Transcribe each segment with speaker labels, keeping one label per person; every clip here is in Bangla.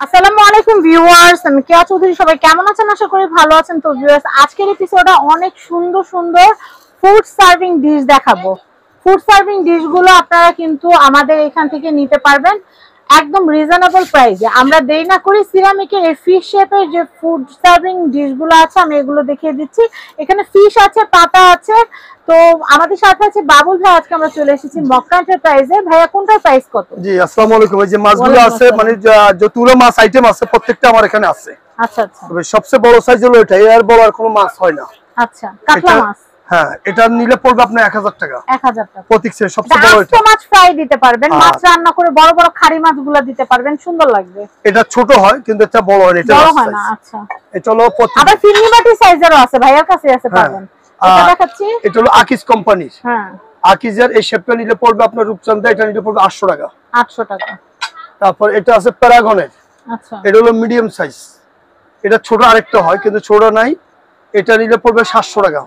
Speaker 1: আসসালামু আলাইকুম ভিউয়ার্স, আমি কেয়া চৌধুরী। সবাই কেমন আছেন? আশা করি ভালো আছেন। তো ভিউয়ার্স, আজকের এপিসোডে অনেক সুন্দর সুন্দর ফুড সার্ভিং ডিশ দেখাবো। ফুড সার্ভিং ডিশগুলো আপনারা কিন্তু আমাদের এখান থেকে নিতে পারবেন একদম রিজনেবল প্রাইসে। আমরা দেই না করি সিরামিকের এই ফিশ শেপের যে ফুড সার্ভিং ডিশগুলো আছে, আমি এগুলো দেখিয়ে দিচ্ছি। এখানে ফিশ আছে, পাতা আছে। তো আমাদের সাথে আছে বাবুল ভাই। আজকে আমরা চলে এসেছি মক্কা এন্টারপ্রাইজে। ভাইয়া, কোনটার প্রাইস কত?
Speaker 2: জি, আসসালামু আলাইকুম। এই যে মাছগুলো আছে, মানে যতগুলো মাছ আইটেম আছে প্রত্যেকটা আমার এখানে আছে।
Speaker 1: আচ্ছা আচ্ছা।
Speaker 2: তবে সবচেয়ে বড় সাইজ হলো এটা, এর বড় আর কোনো মাছ হয় না।
Speaker 1: আচ্ছা, কাতলা মাছ।
Speaker 2: হ্যাঁ, এটা নিলে পড়বে আপনার 1000 টাকা।
Speaker 1: 1000 টাকা
Speaker 2: প্রত্যেক সেট সবচেয়ে বড় এটা।
Speaker 1: মাছ ফ্রাই দিতে পারবেন, মাছ রান্না করে বড় বড় খাড়ি মাছগুলো দিতে পারবেন, সুন্দর লাগবে।
Speaker 2: এটা ছোট হয় কিন্তু এটা বড় হয়, এটা
Speaker 1: বড় হয় না। আচ্ছা,
Speaker 2: এটা হলো
Speaker 1: আবার ফিরনি বাটি সাইজেরও আছে, ভাইয়ার কাছে আছে, পাবেন। এটা দেখাচ্ছি,
Speaker 2: এটা হলো আকিজ কোম্পানির।
Speaker 1: হ্যাঁ,
Speaker 2: আকিজের এই শেপটা নিলে পড়বে আপনার রূপচাঁদা, এটা নিলে পড়বে 800 টাকা।
Speaker 1: 800 টাকা।
Speaker 2: তারপর এটা আছে প্যারাগনের।
Speaker 1: আচ্ছা,
Speaker 2: এটা হলো মিডিয়াম সাইজ। এটা ছোট আরেকটা হয় কিন্তু ছোট নাই, এটা নিলে পড়বে 700 টাকা।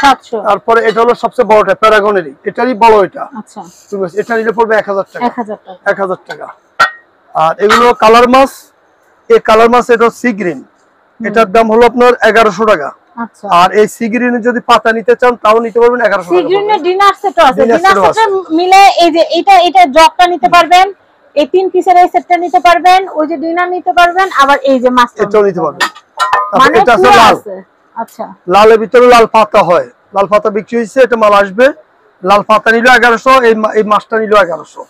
Speaker 1: 700।
Speaker 2: তারপরে এটা হলো সবচেয়ে বড়টা প্যারাগনেরই, এটারই বড় এটা।
Speaker 1: আচ্ছা,
Speaker 2: এটা নিলে পড়বে 1000 টাকা।
Speaker 1: 1000 টাকা।
Speaker 2: 1000 টাকা। আর এগুলো কালার মাছ। এই কালার মাছ এটা সি গ্রিন, এটার দাম হলো আপনার 1100 টাকা।
Speaker 1: আচ্ছা,
Speaker 2: আর এই সি গ্রিনে যদি পাতা নিতে চান তাও নিতে পারবেন 1100 টাকা।
Speaker 1: সি গ্রিনের ডিনার সেটও আছে। ডিনার সেটে মিলে এই যে এটা জগটা নিতে পারবেন, এই 3 পিসের এই সেটটা নিতে পারবেন, ওই যে ডিনার নিতে পারবেন, আবার এই যে মাছ
Speaker 2: এটাও নিতে পারবেন।
Speaker 1: মানে
Speaker 2: এটা আছে লাল।
Speaker 1: আচ্ছা,
Speaker 2: লালের ভিতরে লাল পাতা হয়, লাল পাতা বিক্রি হয়েছে, এটা মাল আসবে। লাল পাতা নিল 1100, এই মাছটা নিল 1100।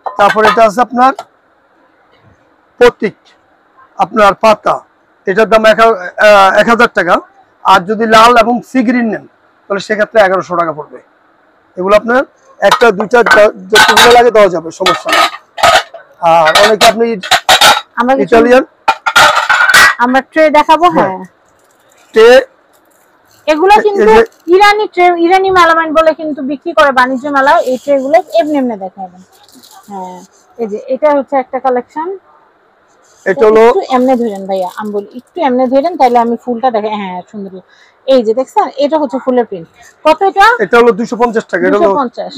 Speaker 2: তারপর এটা আছে আপনার প্রতীক, আপনার পাতা, এটার দাম 1000 টাকা। আর যদি লাল এবং সি গ্রিন নেন তাহলে সেক্ষেত্রে 1100 টাকা পড়বে। এগুলো আপনার একটা দুইটা যতগুলো লাগে দেওয়া যাবে, সমস্যা নেই। আর অনেকে আপনি ইটালিয়ান
Speaker 1: আমরা ট্রে দেখাবো। হ্যাঁ,
Speaker 2: ট্রে
Speaker 1: এগুলো কিন্তু ইরানি ট্রে, ইরানি মেলামাইন বলে কিন্তু বিক্রি করে বাণিজ্য মেলা। এই ট্রে গুলো এমনি এমনি দেখাবেন। হ্যাঁ, এই যে এটা হচ্ছে একটা কালেকশন।
Speaker 2: এটা হলো
Speaker 1: একটু এমনি ধরেন ভাইয়া, আমি বলি একটু এমনি ধরেন, তাহলে আমি ফুলটা দেখাই। হ্যাঁ, সুন্দর। এই যে দেখছেন, এটা হচ্ছে ফুলের প্রিন্ট। কত এটা?
Speaker 2: এটা হলো 250 টাকা। এটা হলো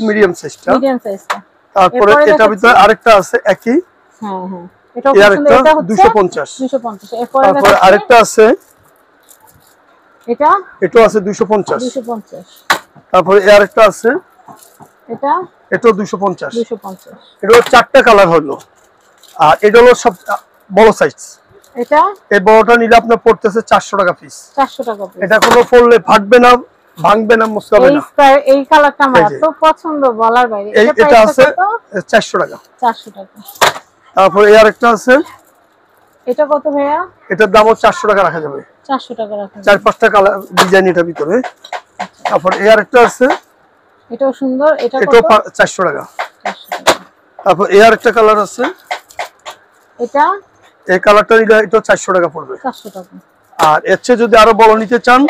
Speaker 2: মিডিয়াম সাইজটা।
Speaker 1: মিডিয়াম সাইজটা।
Speaker 2: তারপরে এটার ভিতরে আরেকটা আছে একই।
Speaker 1: হ্যাঁ হ্যাঁ, এটা সুন্দর। এটা হচ্ছে
Speaker 2: 250।
Speaker 1: 250। এরপরে
Speaker 2: তারপরে আরেকটা আছে,
Speaker 1: এটা
Speaker 2: আছে 250।
Speaker 1: 250।
Speaker 2: তারপরে আরেকটা আছে, এটাও 250।
Speaker 1: 250।
Speaker 2: এটা হলো 4টা কালার হলো। আর এটা হলো সব বড় সাইজ।
Speaker 1: এটা
Speaker 2: এই বড়টা নিলে আপনার পড়তেছে 400 টাকা পিস।
Speaker 1: 400 টাকা পিস।
Speaker 2: এটা কোনো পড়লে ফাটবে না, ভাঙবে না, মুছবে না।
Speaker 1: এই কালারটা আমার এত পছন্দ, বলার বাইরে।
Speaker 2: এটা আছে 400 টাকা।
Speaker 1: 400 টাকা।
Speaker 2: তারপরে আরেকটা আছে,
Speaker 1: এটা কত ভাইয়া?
Speaker 2: এটার দামও 400 টাকা রাখা যাবে।
Speaker 1: 400 টাকা রাখা যাবে।
Speaker 2: 4-5টা কালার ডিজাইন এটার ভিতরে। তারপর আরেকটা আছে,
Speaker 1: এটাও সুন্দর। এটাও
Speaker 2: 400 টাকা।
Speaker 1: 400 টাকা।
Speaker 2: তারপর আরেকটা কালার আছে, এই কালারটা নিলে এটা 400 টাকা পড়বে।
Speaker 1: 400 টাকা।
Speaker 2: আর এর চেয়ে যদি আরো বড় নিতে চান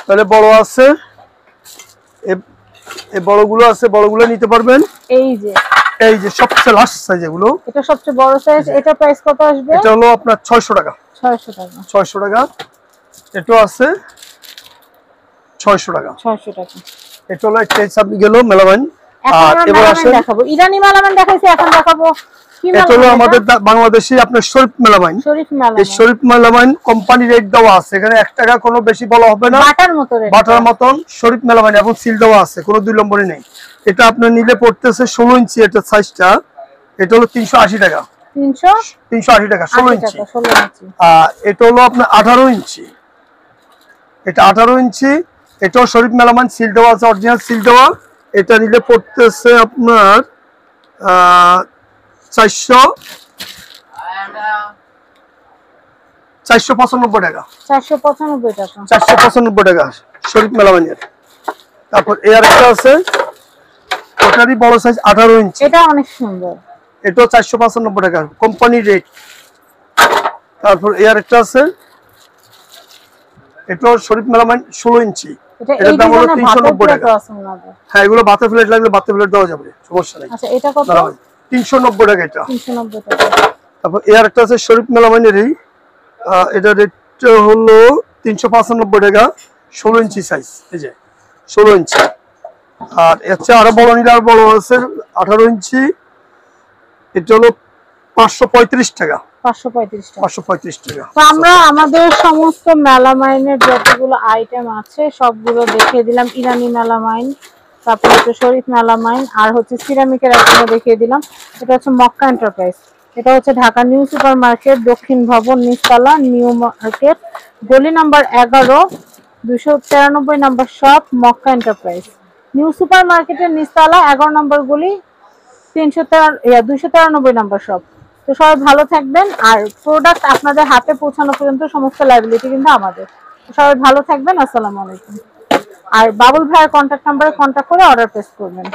Speaker 2: তাহলে বড় আছে, এই বড়গুলো আছে, বড়গুলো নিতে পারবেন। এই যে সবচেয়ে লাস্ট সাইজ এগুলো,
Speaker 1: এটা সবচেয়ে বড় সাইজ। এটা প্রাইস কত আসবে?
Speaker 2: এটা হলো আপনার 600 টাকা।
Speaker 1: 600 টাকা।
Speaker 2: 600 টাকা। এটা আছে 600 টাকা।
Speaker 1: 600 টাকা।
Speaker 2: এটা হলো একটা সাবলি গেল মেলামাইন। আর এবার আসেন
Speaker 1: দেখাবো ইরানি মেলামাইন দেখাইছি, এখন দেখাবো কি মেলামাইন?
Speaker 2: এটা হলো আমাদের বাংলাদেশি আপনার শরীফ মেলামাইন। এই শরীফ মেলামাইন কোম্পানি রেট দেওয়া আছে, এখানে 1 টাকা কোনো বেশি বলা হবে না। বাটার মতন শরীফ মেলামাইন এবং সিল দেওয়া আছে, কোনো 2 নম্বরই নেই। এটা আপনি নিলে পড়তেছে 16 ইঞ্চি এটা সাইজটা। এটা হলো 380 টাকা। 380 টাকা 16 ইঞ্চি। আর এটা হলো আপনার 18 ইঞ্চি। এটা 18 ইঞ্চি। এটাও শরীফ মেলামাইন, সিল দেওয়া আছে, অরিজিনাল সিল দেওয়া। এটা নিলে পড়তেছে আপনার 495 টাকা।
Speaker 1: 495 টাকা।
Speaker 2: 495 টাকা শরীফ মেলামাইনের। তারপর আরেকটা আছে, ওটারই বড় সাইজ 18 ইঞ্চি।
Speaker 1: এটা অনেক সুন্দর।
Speaker 2: এটাও 495 টাকা কোম্পানি রেট। তারপর আরেকটা আছে, এটাও শরীফ মেলামাইন 16 ইঞ্চি। এটার দাম হলো 390 টাকা। হ্যাঁ, এগুলো বাতে প্লেট লাগলে বাতে প্লেট দেওয়া যাবে, সমস্যা নেই।
Speaker 1: আচ্ছা, এটা কত?
Speaker 2: 390 টাকা এটা।
Speaker 1: 390 টাকা।
Speaker 2: তারপর আরেকটা আছে শরীফ মেলামাইনেরই, এটা রেট হলো 395 টাকা, 16 ইঞ্চি সাইজ। এই যে 16 ইঞ্চি। আর এর চেয়ে আরো বড় নিলে আরো বড় আছে 18 ইঞ্চি। এটা হলো 535 টাকা।
Speaker 1: 535 টাকা।
Speaker 2: 535 টাকা।
Speaker 1: তো আমরা আমাদের সমস্ত মেলামাইনের যতগুলো আইটেম আছে সবগুলো দেখিয়ে দিলাম। ইরানি মেলামাইন, তারপর হচ্ছে শরীফ মেলামাইন, আর হচ্ছে সিরামিকের আইটেমও দেখিয়ে দিলাম। এটা হচ্ছে মক্কা এন্টারপ্রাইজ, এটা হচ্ছে ঢাকা নিউ সুপার মার্কেট, দক্ষিণ ভবন, নিচতলা, নিউ মার্কেট, গলি number 11, 293 number shop, Mecca enterprise. New super মার্কেটের নিচতলা 11 নম্বর গলি, 293 নাম্বার শপ। তো সবাই ভালো থাকবেন, আর প্রোডাক্ট আপনাদের হাতে পৌঁছানো পর্যন্ত সমস্ত লায়াবিলিটি কিন্তু আমাদের। সবাই ভালো থাকবেন, আসসালামু আলাইকুম। আর বাবুল ভাইয়ের কন্ট্যাক্ট নাম্বারে কন্ট্যাক্ট করে অর্ডার প্লেস করবেন।